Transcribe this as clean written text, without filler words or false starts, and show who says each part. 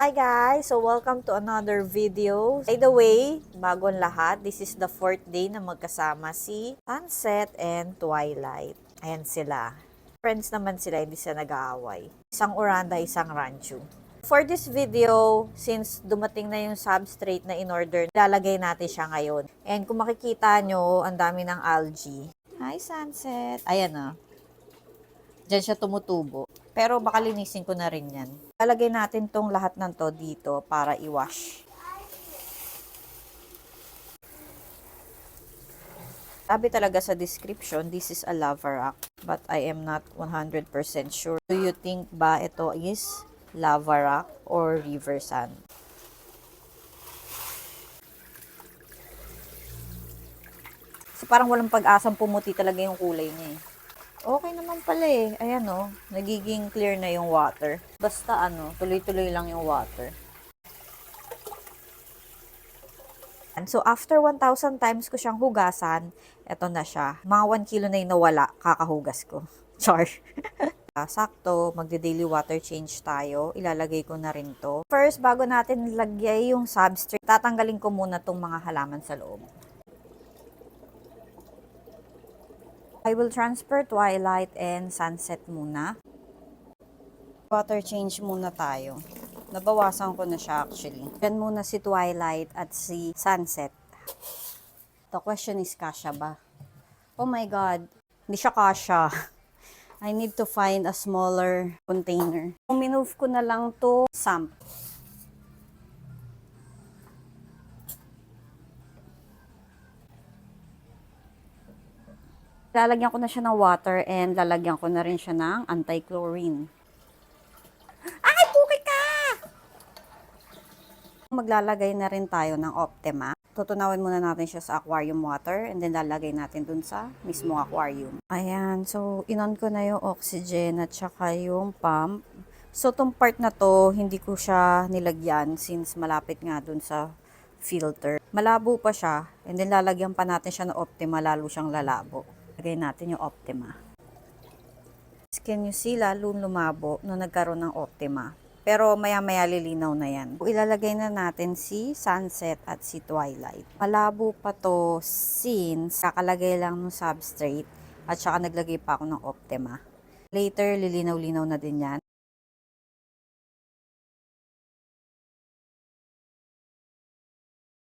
Speaker 1: Hi guys! So welcome to another video. By the way, bagong lahat, this is the 4th day na magkasama si Sunset and Twilight. Ayan sila. Friends naman sila, hindi sila nag-aaway. Isang Uranda, isang Rancho. For this video, since dumating na yung substrate na in-order, lalagay natin siya ngayon. And kung makikita nyo, ang dami ng algae. Hi Sunset! Ayan na. Diyan siya tumutubo. Pero baka linisin ko na rin yan. Lalagay natin tong lahat ng to dito para i-wash. Sabi talaga sa description, this is a lava rock. But I am not 100% sure. Do you think ba ito is lava rock or river sand? So parang walang pag-asang pumuti talaga yung kulay niya eh. Okay naman pala eh. Ayan o, nagiging clear na yung water. Basta tuloy-tuloy lang yung water. And so after 1,000 times ko siyang hugasan, eto na siya. Mga 1 kilo na yung nawala, kakahugas ko. Char. Sakto, magde-daily water change tayo. Ilalagay ko na rin to. First, bago natin lagay yung substrate, tatanggalin ko muna tong mga halaman sa loob. I will transfer Twilight and Sunset muna. Water change muna tayo. Nabawasan ko na siya actually. Yan muna si Twilight at si Sunset. The question is, kasya ba? Oh my God, hindi siya kasya. I need to find a smaller container. Minove ko na lang to sump. Lalagyan ko na siya ng water and lalagyan ko na rin siya ng anti-chlorine. Ay, puki ka! Maglalagay na rin tayo ng Optima. Tutunawin muna natin siya sa aquarium water and then lalagay natin dun sa mismong aquarium. Ayan, so inon ko na yung oxygen at saka yung pump. So tong part na to, hindi ko siya nilagyan since malapit nga dun sa filter. Malabo pa siya and then lalagyan pa natin siya ng Optima, lalo siyang lalabo. Lagay natin yung Optima. Can you see, lalo lumabo nung nagkaroon ng Optima. Pero maya-maya lilinaw na yan. Ilalagay na natin si Sunset at si Twilight. Malabo pa to since kakalagay lang ng substrate at saka naglagay pa ako ng Optima. Later, lilinaw-linaw na din yan.